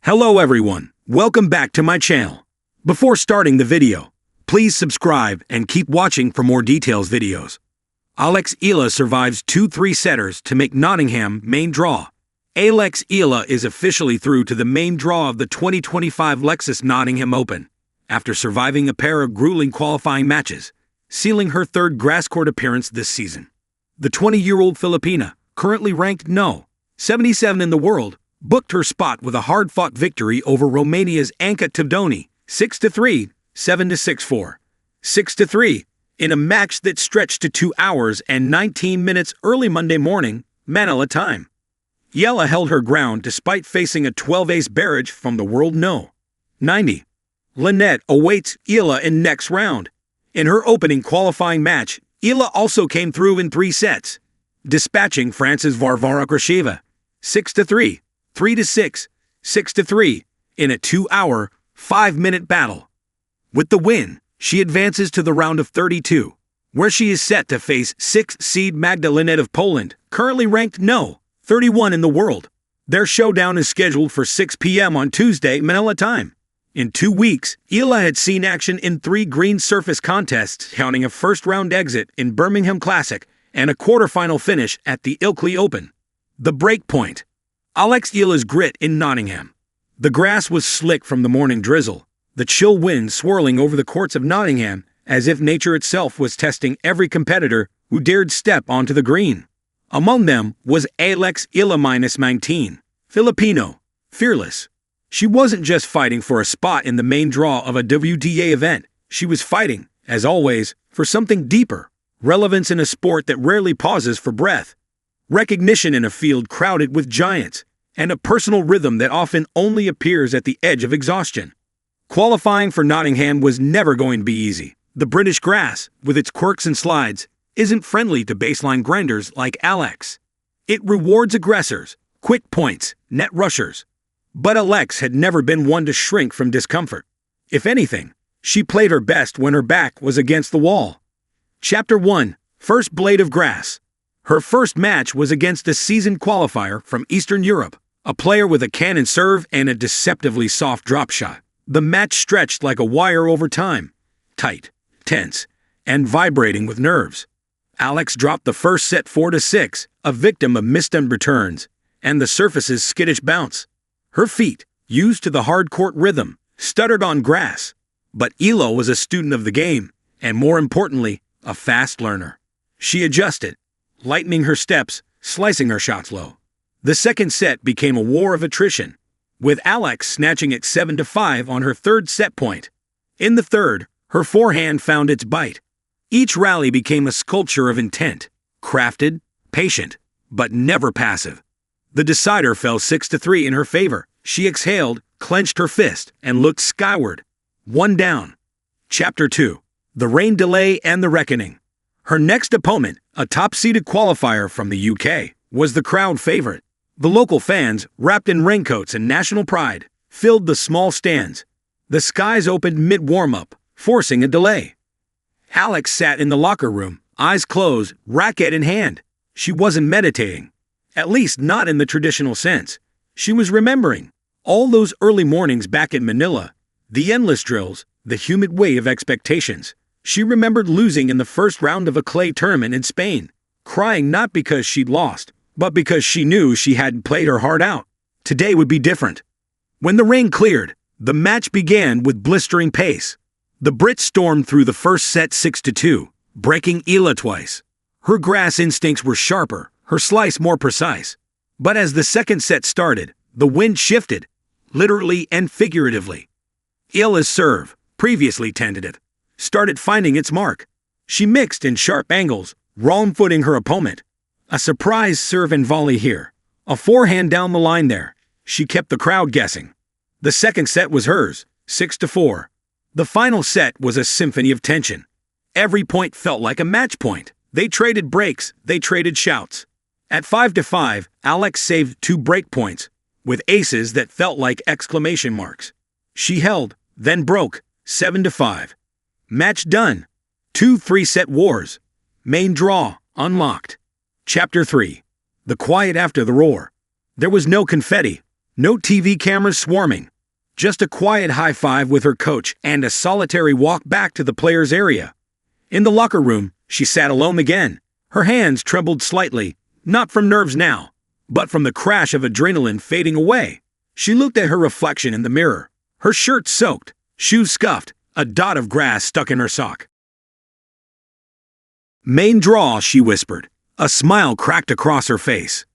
Hello everyone, welcome back to my channel. Before starting the video, please subscribe and keep watching for more details videos. Eala survives 2-3 setters to make Nottingham main draw. Eala is officially through to the main draw of the 2025 Lexus Nottingham Open, after surviving a pair of grueling qualifying matches, sealing her third grass court appearance this season. The 20-year-old Filipina, currently ranked No. 77 in the world, booked her spot with a hard-fought victory over Romania's Todoni, 6-3, 7-6-4, 6-3, in a match that stretched to 2 hours and 19 minutes early Monday morning, Manila time. Eala held her ground despite facing a 12-ace barrage from the world No. 90. Lynette awaits Eala in next round. In her opening qualifying match, Eala also came through in 3 sets, dispatching France's Varvara Krasheva, 6-3, 3-6, 6-3, in a 2-hour, 5-minute battle. With the win, she advances to the round of 32, where she is set to face 6th-seed Magdalena of Poland, currently ranked No. 31 in the world. Their showdown is scheduled for 6 p.m. on Tuesday, Manila time. In 2 weeks, Eala had seen action in 3 green surface contests, counting a first-round exit in Birmingham Classic and a quarterfinal finish at the Ilkley Open. The break point. Eala's grit in Nottingham. The grass was slick from the morning drizzle, the chill wind swirling over the courts of Nottingham as if nature itself was testing every competitor who dared step onto the green. Among them was Eala -19, Filipino, fearless. She wasn't just fighting for a spot in the main draw of a WTA event, she was fighting, as always, for something deeper, relevance in a sport that rarely pauses for breath, recognition in a field crowded with giants, and a personal rhythm that often only appears at the edge of exhaustion. Qualifying for Nottingham was never going to be easy. The British grass, with its quirks and slides, isn't friendly to baseline grinders like Alex. It rewards aggressors, quick points, net rushers. But Alex had never been one to shrink from discomfort. If anything, she played her best when her back was against the wall. Chapter 1, First Blade of Grass. Her first match was against a seasoned qualifier from Eastern Europe, a player with a cannon serve and a deceptively soft drop shot. The match stretched like a wire over time, tight, tense, and vibrating with nerves. Alex dropped the first set 4-6, a victim of mistimed returns, and the surface's skittish bounce. Her feet, used to the hard court rhythm, stuttered on grass. But Eala was a student of the game, and more importantly, a fast learner. She adjusted, lightening her steps, slicing her shots low. The second set became a war of attrition, with Alex snatching it 7-5 on her third set point. In the third, her forehand found its bite. Each rally became a sculpture of intent, crafted, patient, but never passive. The decider fell 6-3 in her favor. She exhaled, clenched her fist, and looked skyward. 1 down. Chapter 2. The Rain Delay and the Reckoning. Her next opponent, a top-seeded qualifier from the UK, was the crowd favorite. The local fans, wrapped in raincoats and national pride, filled the small stands. The skies opened mid-warm-up, forcing a delay. Alex sat in the locker room, eyes closed, racket in hand. She wasn't meditating. At least not in the traditional sense. She was remembering all those early mornings back in Manila, the endless drills, the humid wave of expectations. She remembered losing in the first round of a clay tournament in Spain, crying not because she'd lost, but because she knew she hadn't played her heart out. Today would be different. When the rain cleared, the match began with blistering pace. The Brit stormed through the first set 6-2, breaking Eala twice. Her grass instincts were sharper, her slice more precise. But as the second set started, the wind shifted, literally and figuratively. Eala's serve, previously tentative, started finding its mark. She mixed in sharp angles, wrong-footing her opponent. A surprise serve and volley here, a forehand down the line there. She kept the crowd guessing. The second set was hers, 6-4. The final set was a symphony of tension. Every point felt like a match point. They traded breaks, they traded shouts. At 5-5, Alex saved 2 break points, with aces that felt like exclamation marks. She held, then broke, 7-5. Match done. 2 3-set wars. Main draw, unlocked. Chapter 3. The quiet after the roar. There was no confetti, No TV cameras swarming. Just a quiet high-five with her coach and a solitary walk back to the players' area. In the locker room, she sat alone again. Her hands trembled slightly, not from nerves now, but from the crash of adrenaline fading away. She looked at her reflection in the mirror. Her shirt soaked, shoes scuffed, a dot of grass stuck in her sock. "Main draw," she whispered. A smile cracked across her face.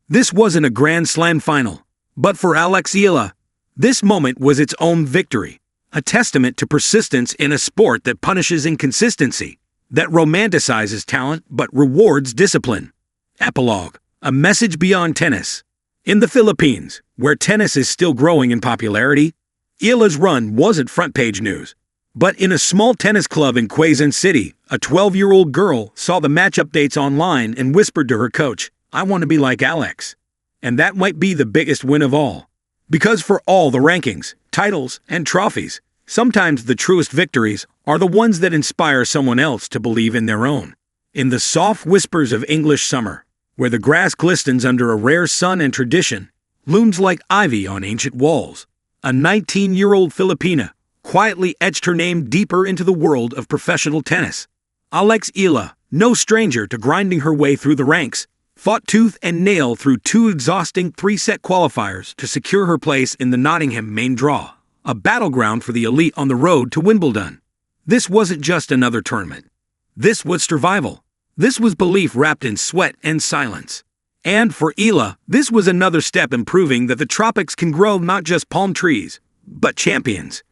This wasn't a Grand Slam final, but for Eala, this moment was its own victory, a testament to persistence in a sport that punishes inconsistency, that romanticizes talent but rewards discipline. Epilogue, a message beyond tennis. In the Philippines, where tennis is still growing in popularity, Eala's run wasn't front-page news. But in a small tennis club in Quezon City, a 12-year-old girl saw the match updates online and whispered to her coach, "I want to be like Alex." And that might be the biggest win of all. Because for all the rankings, titles, and trophies, sometimes the truest victories are the ones that inspire someone else to believe in their own. In the soft whispers of English summer, where the grass glistens under a rare sun and tradition, looms like ivy on ancient walls, a 19-year-old Filipina quietly etched her name deeper into the world of professional tennis. Eala, no stranger to grinding her way through the ranks, fought tooth and nail through 2 exhausting 3-set qualifiers to secure her place in the Nottingham main draw, a battleground for the elite on the road to Wimbledon. This wasn't just another tournament. This was survival. This was belief wrapped in sweat and silence. And for Eala, this was another step in proving that the tropics can grow not just palm trees, but champions.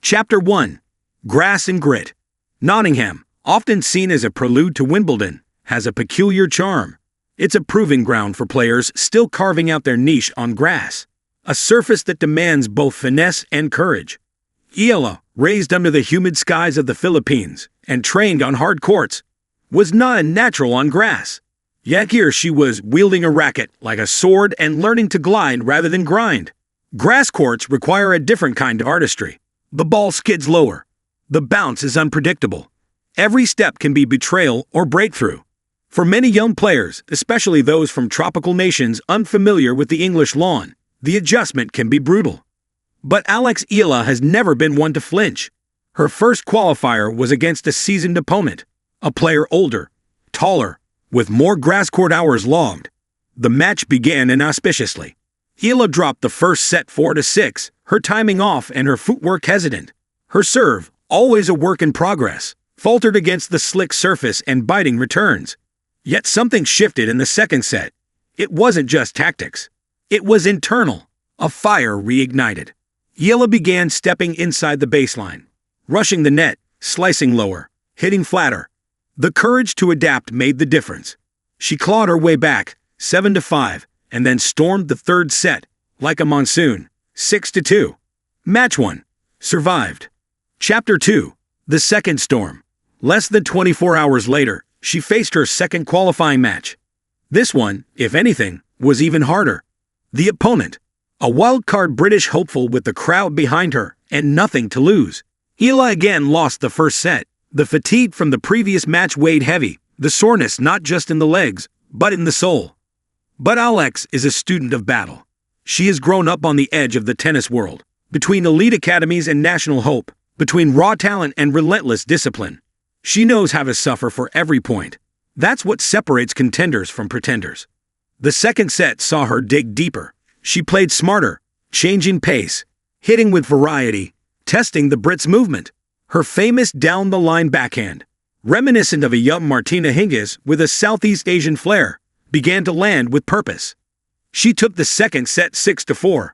Chapter 1. Grass and Grit. Nottingham, often seen as a prelude to Wimbledon, has a peculiar charm. It's a proving ground for players still carving out their niche on grass, a surface that demands both finesse and courage. Eala, raised under the humid skies of the Philippines and trained on hard courts, was not a natural on grass. Yet here she was wielding a racket like a sword and learning to glide rather than grind. Grass courts require a different kind of artistry. The ball skids lower. The bounce is unpredictable. Every step can be betrayal or breakthrough. For many young players, especially those from tropical nations unfamiliar with the English lawn, the adjustment can be brutal. But Eala has never been one to flinch. Her first qualifier was against a seasoned opponent, a player older, taller, with more grass court hours logged. The match began inauspiciously. Eala dropped the first set 4-6, her timing off and her footwork hesitant. Her serve, always a work in progress, faltered against the slick surface and biting returns. Yet something shifted in the second set. It wasn't just tactics. It was internal. A fire reignited. Eala began stepping inside the baseline, rushing the net, slicing lower, hitting flatter. The courage to adapt made the difference. She clawed her way back, 7-5, and then stormed the third set, like a monsoon, 6-2. Match 1. Survived. Chapter 2. The second storm. Less than 24 hours later, she faced her second qualifying match. This one, if anything, was even harder. The opponent, a wild-card British hopeful with the crowd behind her and nothing to lose. Eala again lost the first set. The fatigue from the previous match weighed heavy, the soreness not just in the legs, but in the soul. But Alex is a student of battle. She has grown up on the edge of the tennis world, between elite academies and national hope, between raw talent and relentless discipline. She knows how to suffer for every point. That's what separates contenders from pretenders. The second set saw her dig deeper. She played smarter, changing pace, hitting with variety, testing the Brits' movement. Her famous down-the-line backhand, reminiscent of a young Martina Hingis with a Southeast Asian flair, began to land with purpose. She took the second set 6-4.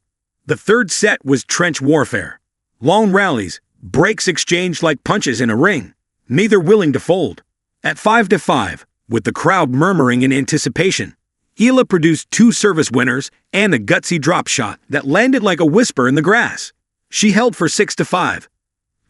The third set was trench warfare. Long rallies, breaks exchanged like punches in a ring, neither willing to fold. At 5-5, with the crowd murmuring in anticipation, Eala produced 2 service winners and a gutsy drop shot that landed like a whisper in the grass. She held for 6-5.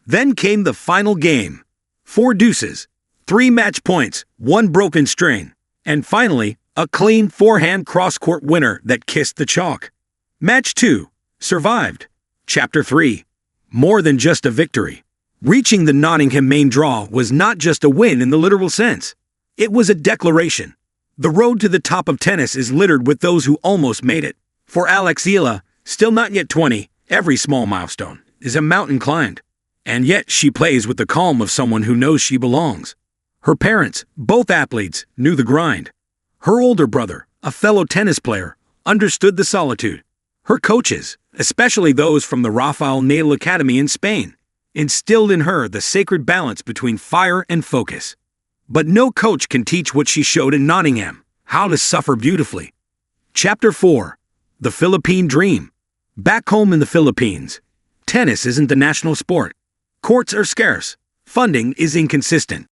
Then came the final game. 4 deuces, 3 match points, 1 broken string, and finally, a clean forehand cross-court winner that kissed the chalk. Match 2. Survived. Chapter 3. More than just a victory. Reaching the Nottingham main draw was not just a win in the literal sense. It was a declaration. The road to the top of tennis is littered with those who almost made it. For Eala, Still not yet 20, every small milestone is a mountain climbed. And yet she plays with the calm of someone who knows she belongs. Her parents, both athletes, knew the grind. Her older brother, a fellow tennis player, understood the solitude. Her coaches, especially those from the Rafael Nadal Academy in Spain, instilled in her the sacred balance between fire and focus. But no coach can teach what she showed in Nottingham, how to suffer beautifully. Chapter 4. The Philippine Dream. Back home in the Philippines, tennis isn't the national sport. Courts are scarce. Funding is inconsistent.